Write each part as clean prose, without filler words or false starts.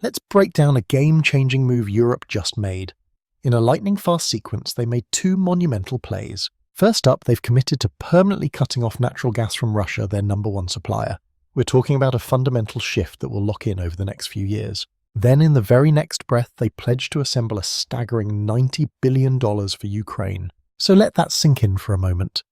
Let's break down a game-changing move Europe just made. In a lightning-fast sequence, they made two monumental plays. First up, they've committed to permanently cutting off natural gas from Russia, their number one supplier. We're talking about a fundamental shift that will lock in over the next few years. Then, in the very next breath, they pledged to assemble a staggering $90 billion for Ukraine. So let that sink in for a moment.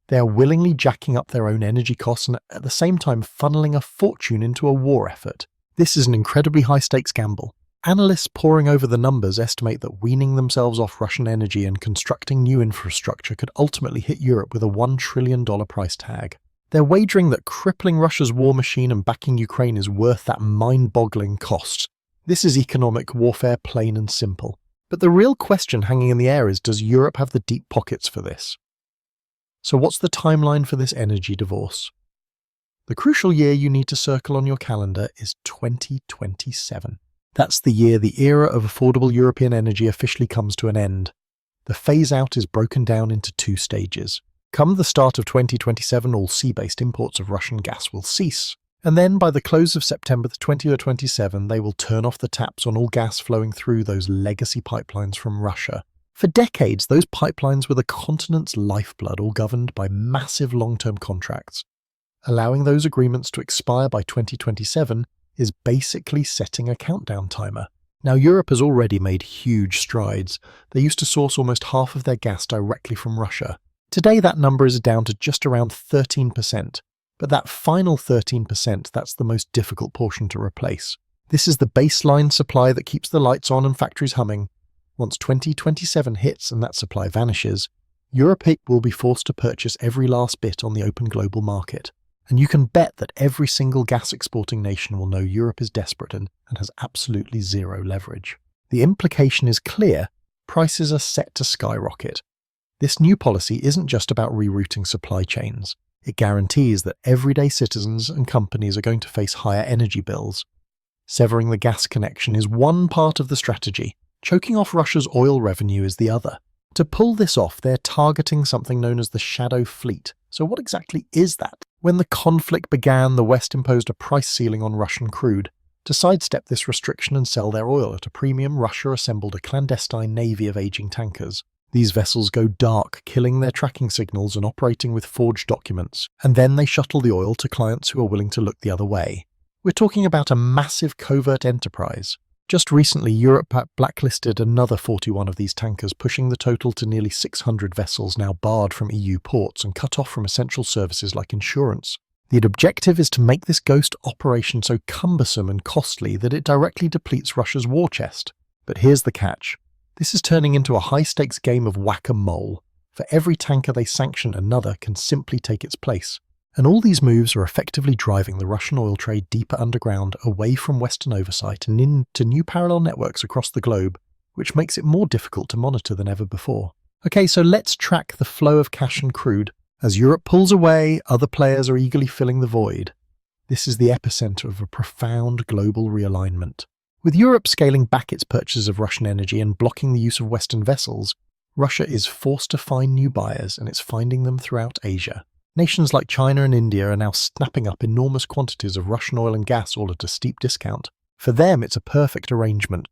They are willingly jacking up their own energy costs and at the same time funneling a fortune into a war effort. This is an incredibly high-stakes gamble. Analysts poring over the numbers estimate that weaning themselves off Russian energy and constructing new infrastructure could ultimately hit Europe with a $1 trillion price tag. They're wagering that crippling Russia's war machine and backing Ukraine is worth that mind-boggling cost. This is economic warfare, plain and simple. But the real question hanging in the air is, does Europe have the deep pockets for this? So what's the timeline for this energy divorce? The crucial year you need to circle on your calendar is 2027. That's the year the era of affordable European energy officially comes to an end. The phase-out is broken down into two stages. Come the start of 2027, all sea-based imports of Russian gas will cease. And then, by the close of September 2027, they will turn off the taps on all gas flowing through those legacy pipelines from Russia. For decades, those pipelines were the continent's lifeblood, all governed by massive long-term contracts. Allowing those agreements to expire by 2027 is basically setting a countdown timer. Now, Europe has already made huge strides. They used to source almost half of their gas directly from Russia. Today, that number is down to just around 13%. But that final 13%, that's the most difficult portion to replace. This is the baseline supply that keeps the lights on and factories humming. Once 2027 hits and that supply vanishes, Europe will be forced to purchase every last bit on the open global market. And you can bet that every single gas-exporting nation will know Europe is desperate and has absolutely zero leverage. The implication is clear: prices are set to skyrocket. This new policy isn't just about rerouting supply chains. It guarantees that everyday citizens and companies are going to face higher energy bills. Severing the gas connection is one part of the strategy. Choking off Russia's oil revenue is the other. To pull this off, they're targeting something known as the shadow fleet. So what exactly is that? When the conflict began, the West imposed a price ceiling on Russian crude. To sidestep this restriction and sell their oil at a premium, Russia assembled a clandestine navy of aging tankers. These vessels go dark, killing their tracking signals and operating with forged documents, and then they shuttle the oil to clients who are willing to look the other way. We're talking about a massive covert enterprise. Just recently, Europe blacklisted another 41 of these tankers, pushing the total to nearly 600 vessels now barred from EU ports and cut off from essential services like insurance. The objective is to make this ghost operation so cumbersome and costly that it directly depletes Russia's war chest. But here's the catch. This is turning into a high-stakes game of whack-a-mole. For every tanker they sanction, another can simply take its place. And all these moves are effectively driving the Russian oil trade deeper underground, away from Western oversight and into new parallel networks across the globe, which makes it more difficult to monitor than ever before. Okay, so let's track the flow of cash and crude. As Europe pulls away, other players are eagerly filling the void. This is the epicenter of a profound global realignment. With Europe scaling back its purchases of Russian energy and blocking the use of Western vessels, Russia is forced to find new buyers, and it's finding them throughout Asia. Nations like China and India are now snapping up enormous quantities of Russian oil and gas, all at a steep discount. For them, it's a perfect arrangement.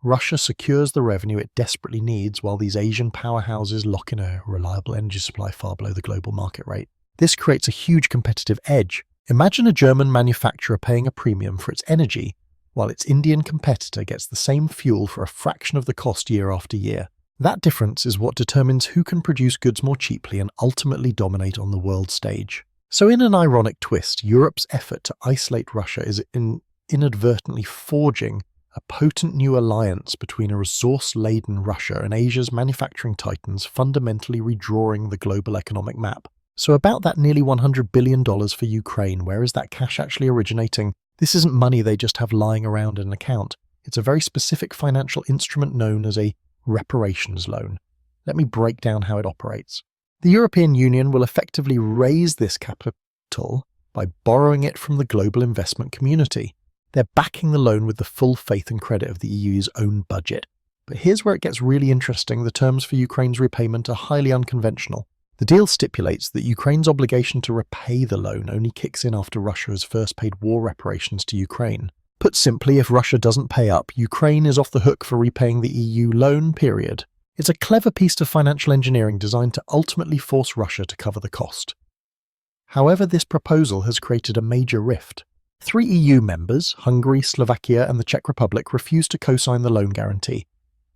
Russia secures the revenue it desperately needs, while these Asian powerhouses lock in a reliable energy supply far below the global market rate. This creates a huge competitive edge. Imagine a German manufacturer paying a premium for its energy, while its Indian competitor gets the same fuel for a fraction of the cost year after year. That difference is what determines who can produce goods more cheaply and ultimately dominate on the world stage. So in an ironic twist, Europe's effort to isolate Russia is inadvertently forging a potent new alliance between a resource-laden Russia and Asia's manufacturing titans, fundamentally redrawing the global economic map. So about that nearly $100 billion for Ukraine, where is that cash actually originating? This isn't money they just have lying around in an account. It's a very specific financial instrument known as a reparations loan. Let me break down how it operates. The European Union will effectively raise this capital by borrowing it from the global investment community. They're backing the loan with the full faith and credit of the EU's own budget. But here's where it gets really interesting. The terms for Ukraine's repayment are highly unconventional. The deal stipulates that Ukraine's obligation to repay the loan only kicks in after Russia has first paid war reparations to Ukraine. Put simply, if Russia doesn't pay up, Ukraine is off the hook for repaying the EU loan, period. It's a clever piece of financial engineering designed to ultimately force Russia to cover the cost. However, this proposal has created a major rift. 3 EU members, Hungary, Slovakia and the Czech Republic, refused to co-sign the loan guarantee.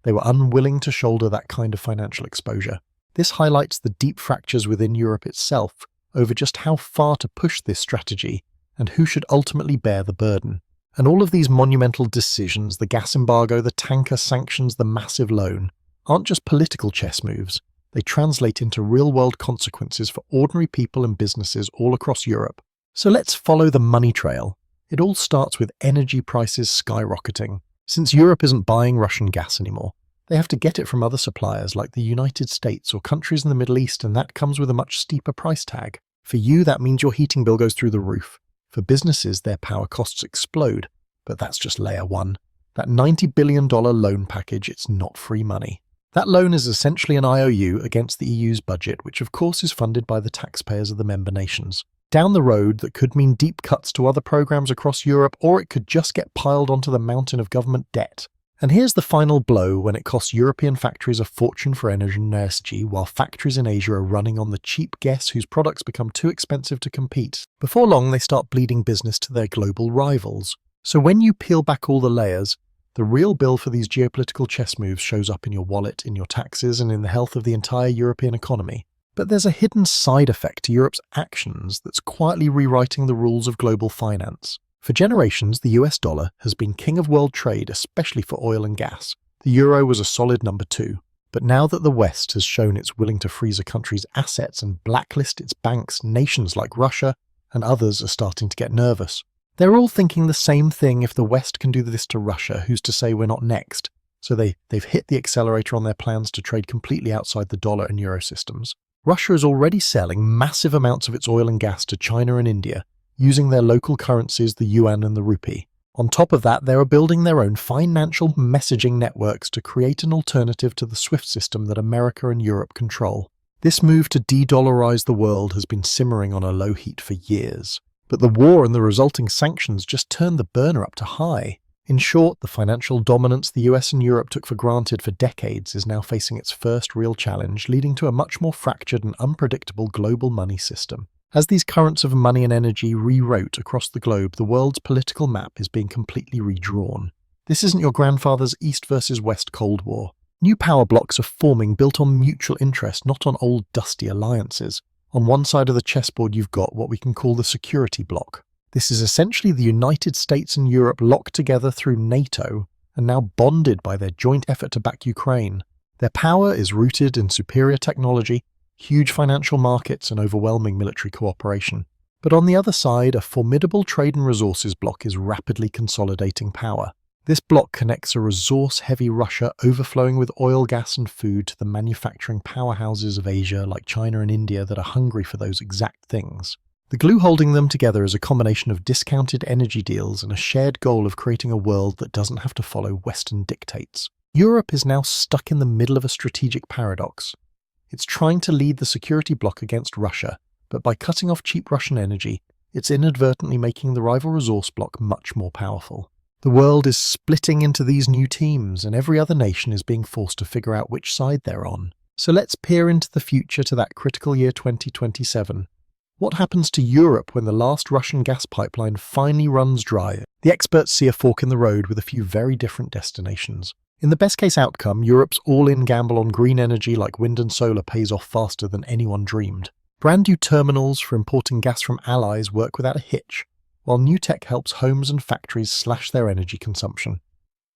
They were unwilling to shoulder that kind of financial exposure. This highlights the deep fractures within Europe itself over just how far to push this strategy and who should ultimately bear the burden. And all of these monumental decisions, the gas embargo, the tanker sanctions, the massive loan, aren't just political chess moves. They translate into real-world consequences for ordinary people and businesses all across Europe. So let's follow the money trail. It all starts with energy prices skyrocketing. Since Europe isn't buying Russian gas anymore, they have to get it from other suppliers like the United States or countries in the Middle East, and that comes with a much steeper price tag. For you, that means your heating bill goes through the roof. For businesses, their power costs explode. But that's just layer one. That $90 billion loan package, it's not free money. That loan is essentially an IOU against the EU's budget, which of course is funded by the taxpayers of the member nations. Down the road, that could mean deep cuts to other programs across Europe, or it could just get piled onto the mountain of government debt. And here's the final blow when it costs European factories a fortune for energy, while factories in Asia are running on the cheap gas whose products become too expensive to compete. Before long, they start bleeding business to their global rivals. So when you peel back all the layers, the real bill for these geopolitical chess moves shows up in your wallet, in your taxes, and in the health of the entire European economy. But there's a hidden side effect to Europe's actions that's quietly rewriting the rules of global finance. For generations, the US dollar has been king of world trade, especially for oil and gas. The euro was a solid number 2. But now that the West has shown it's willing to freeze a country's assets and blacklist its banks, nations like Russia and others are starting to get nervous. They're all thinking the same thing: if the West can do this to Russia, who's to say we're not next? So they've hit the accelerator on their plans to trade completely outside the dollar and euro systems. Russia is already selling massive amounts of its oil and gas to China and India, using their local currencies, the yuan and the rupee. On top of that, they are building their own financial messaging networks to create an alternative to the SWIFT system that America and Europe control. This move to de-dollarize the world has been simmering on a low heat for years. But the war and the resulting sanctions just turned the burner up to high. In short, the financial dominance the US and Europe took for granted for decades is now facing its first real challenge, leading to a much more fractured and unpredictable global money system. As these currents of money and energy rewrote across the globe, the world's political map is being completely redrawn. This isn't your grandfather's East versus West Cold War. New power blocs are forming, built on mutual interest, not on old dusty alliances. On one side of the chessboard, you've got what we can call the security bloc. This is essentially the United States and Europe locked together through NATO and now bonded by their joint effort to back Ukraine. Their power is rooted in superior technology, huge financial markets and overwhelming military cooperation. But on the other side, a formidable trade and resources bloc is rapidly consolidating power. This bloc connects a resource-heavy Russia overflowing with oil, gas and food to the manufacturing powerhouses of Asia like China and India that are hungry for those exact things. The glue holding them together is a combination of discounted energy deals and a shared goal of creating a world that doesn't have to follow Western dictates. Europe is now stuck in the middle of a strategic paradox. It's trying to lead the security bloc against Russia, but by cutting off cheap Russian energy, it's inadvertently making the rival resource bloc much more powerful. The world is splitting into these new teams, and every other nation is being forced to figure out which side they're on. So let's peer into the future, to that critical year 2027. What happens to Europe when the last Russian gas pipeline finally runs dry? The experts see a fork in the road with a few very different destinations. In the best case outcome, Europe's all-in gamble on green energy like wind and solar pays off faster than anyone dreamed. Brand new terminals for importing gas from allies work without a hitch, while new tech helps homes and factories slash their energy consumption.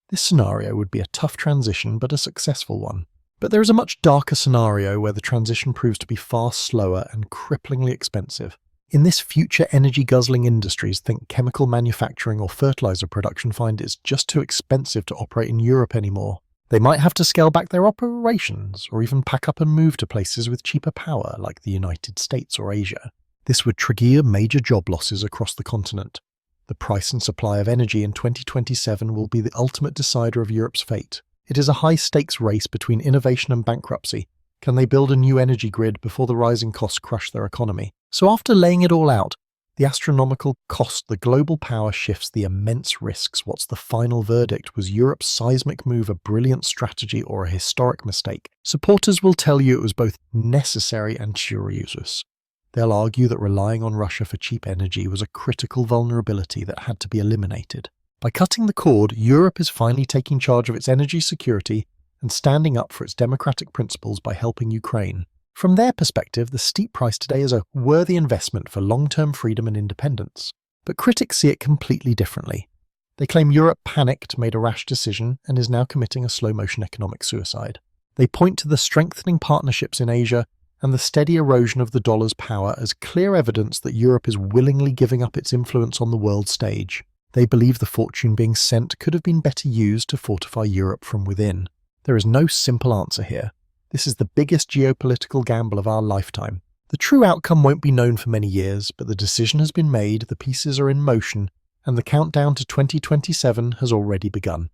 This scenario would be a tough transition, but a successful one. But there is a much darker scenario where the transition proves to be far slower and cripplingly expensive. In this future energy-guzzling industries, think chemical manufacturing or fertilizer production, find it's just too expensive to operate in Europe anymore. They might have to scale back their operations, or even pack up and move to places with cheaper power, like the United States or Asia. This would trigger major job losses across the continent. The price and supply of energy in 2027 will be the ultimate decider of Europe's fate. It is a high-stakes race between innovation and bankruptcy. Can they build a new energy grid before the rising costs crush their economy? So after laying it all out, The astronomical cost, the global power shifts, the immense risks. What's the final verdict? Was Europe's seismic move a brilliant strategy or a historic mistake? Supporters will tell you it was both necessary and curious. They'll argue that relying on Russia for cheap energy was a critical vulnerability that had to be eliminated. By cutting the cord, Europe is finally taking charge of its energy security and standing up for its democratic principles by helping Ukraine. From their perspective, the steep price today is a worthy investment for long-term freedom and independence. But critics see it completely differently. They claim Europe panicked, made a rash decision, and is now committing a slow-motion economic suicide. They point to the strengthening partnerships in Asia and the steady erosion of the dollar's power as clear evidence that Europe is willingly giving up its influence on the world stage. They believe the fortune being sent could have been better used to fortify Europe from within. There is no simple answer here. This is the biggest geopolitical gamble of our lifetime. The true outcome won't be known for many years, but the decision has been made, the pieces are in motion, and the countdown to 2027 has already begun.